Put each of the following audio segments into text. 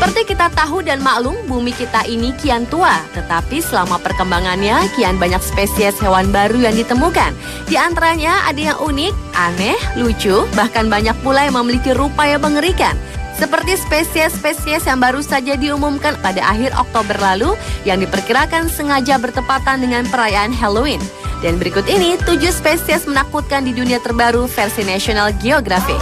Seperti kita tahu dan maklum, bumi kita ini kian tua, tetapi selama perkembangannya kian banyak spesies hewan baru yang ditemukan. Di antaranya ada yang unik, aneh, lucu, bahkan banyak pula yang memiliki rupa yang mengerikan. Seperti spesies-spesies yang baru saja diumumkan pada akhir Oktober lalu yang diperkirakan sengaja bertepatan dengan perayaan Halloween. Dan berikut ini 7 spesies menakutkan di dunia terbaru versi National Geographic.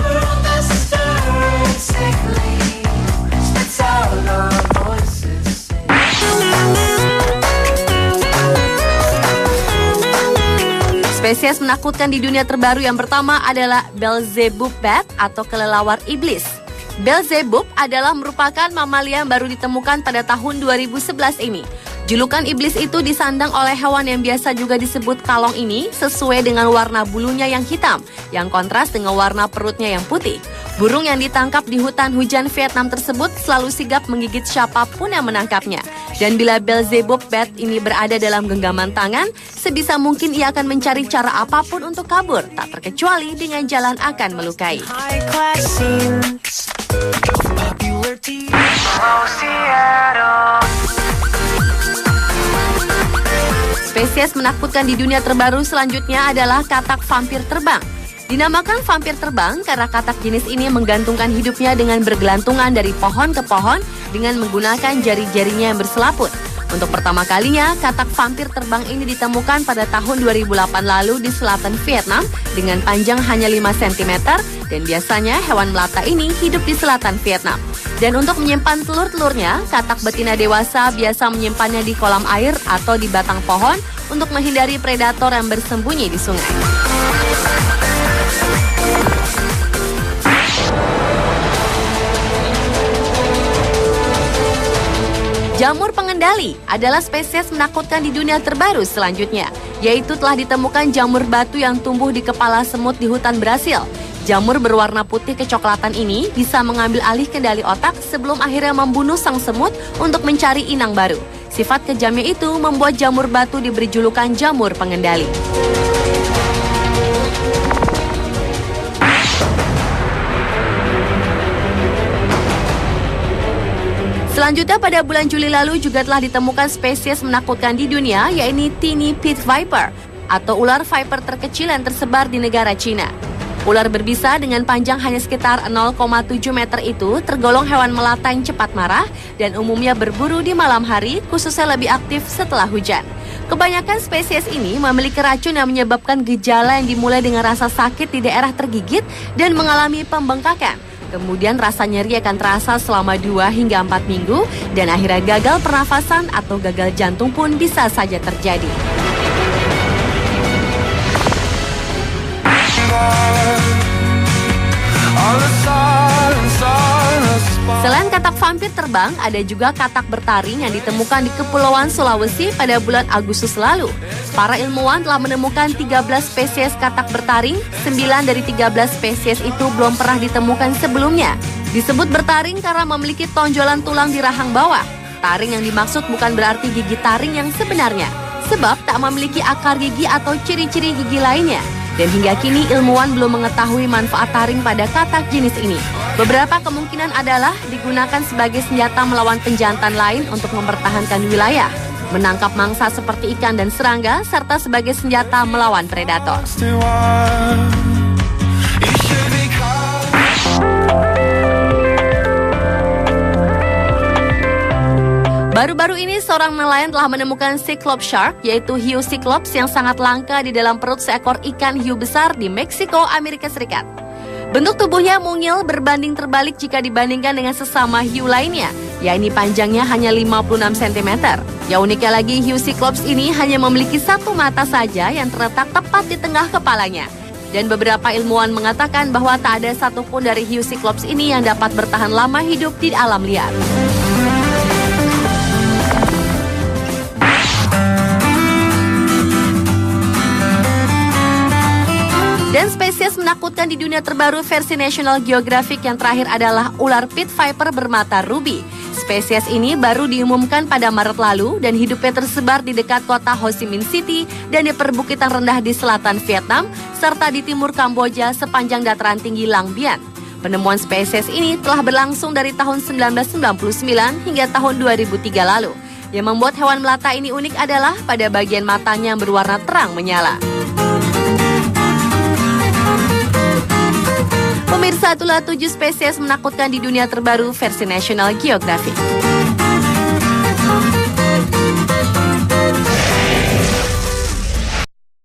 Spesies menakutkan di dunia terbaru yang pertama adalah Beelzebub bat atau kelelawar iblis. Beelzebub adalah merupakan mamalia yang baru ditemukan pada tahun 2011 ini. Julukan iblis itu disandang oleh hewan yang biasa juga disebut kalong ini sesuai dengan warna bulunya yang hitam, yang kontras dengan warna perutnya yang putih. Burung yang ditangkap di hutan hujan Vietnam tersebut selalu sigap menggigit siapapun yang menangkapnya. Dan bila Beelzebub bat ini berada dalam genggaman tangan, sebisa mungkin ia akan mencari cara apapun untuk kabur, tak terkecuali dengan jalan akan melukai. Spesies menakutkan di dunia terbaru selanjutnya adalah katak vampir terbang. Dinamakan vampir terbang karena katak jenis ini menggantungkan hidupnya dengan bergelantungan dari pohon ke pohon dengan menggunakan jari-jarinya yang berselaput. Untuk pertama kalinya, katak vampir terbang ini ditemukan pada tahun 2008 lalu di selatan Vietnam dengan panjang hanya 5 cm dan biasanya hewan melata ini hidup di selatan Vietnam. Dan untuk menyimpan telur-telurnya, katak betina dewasa biasa menyimpannya di kolam air atau di batang pohon untuk menghindari predator yang bersembunyi di sungai. Jamur pengendali adalah spesies menakutkan di dunia terbaru selanjutnya, yaitu telah ditemukan jamur batu yang tumbuh di kepala semut di hutan Brasil. Jamur berwarna putih kecoklatan ini bisa mengambil alih kendali otak sebelum akhirnya membunuh sang semut untuk mencari inang baru. Sifat kejamnya itu membuat jamur batu diberi julukan jamur pengendali. Selanjutnya pada bulan Juli lalu juga telah ditemukan spesies menakutkan di dunia, yaitu Tiny Pit Viper atau ular viper terkecil yang tersebar di negara Cina. Ular berbisa dengan panjang hanya sekitar 0,7 meter itu tergolong hewan melata yang cepat marah dan umumnya berburu di malam hari, khususnya lebih aktif setelah hujan. Kebanyakan spesies ini memiliki racun yang menyebabkan gejala yang dimulai dengan rasa sakit di daerah tergigit dan mengalami pembengkakan. Kemudian rasa nyeri akan terasa selama 2 hingga 4 minggu dan akhirnya gagal pernafasan atau gagal jantung pun bisa saja terjadi. Selain katak vampir terbang, ada juga katak bertaring yang ditemukan di Kepulauan Sulawesi pada bulan Agustus lalu. Para ilmuwan telah menemukan 13 spesies katak bertaring, 9 dari 13 spesies itu belum pernah ditemukan sebelumnya. Disebut bertaring karena memiliki tonjolan tulang di rahang bawah. Taring yang dimaksud bukan berarti gigi taring yang sebenarnya, sebab tak memiliki akar gigi atau ciri-ciri gigi lainnya. Dan hingga kini ilmuwan belum mengetahui manfaat taring pada katak jenis ini. Beberapa kemungkinan adalah digunakan sebagai senjata melawan penjantan lain untuk mempertahankan wilayah, menangkap mangsa seperti ikan dan serangga, serta sebagai senjata melawan predator. Baru-baru ini seorang nelayan telah menemukan Cyclops shark, yaitu hiu Cyclops yang sangat langka di dalam perut seekor ikan hiu besar di Meksiko, Amerika Serikat. Bentuk tubuhnya mungil berbanding terbalik jika dibandingkan dengan sesama hiu lainnya, yakni panjangnya hanya 56 cm. Yang uniknya lagi, hiu Cyclops ini hanya memiliki satu mata saja yang terletak tepat di tengah kepalanya. Dan beberapa ilmuwan mengatakan bahwa tak ada satupun dari hiu Cyclops ini yang dapat bertahan lama hidup di alam liar. Dan spesies menakutkan di dunia terbaru versi National Geographic yang terakhir adalah ular pit viper bermata ruby. Spesies ini baru diumumkan pada Maret lalu dan hidupnya tersebar di dekat kota Ho Chi Minh City dan di perbukitan rendah di selatan Vietnam serta di timur Kamboja sepanjang dataran tinggi Lang Biang. Penemuan spesies ini telah berlangsung dari tahun 1999 hingga tahun 2003 lalu. Yang membuat hewan melata ini unik adalah pada bagian matanya yang berwarna terang menyala. Pemirsa, itulah 7 spesies menakutkan di dunia terbaru versi National Geographic.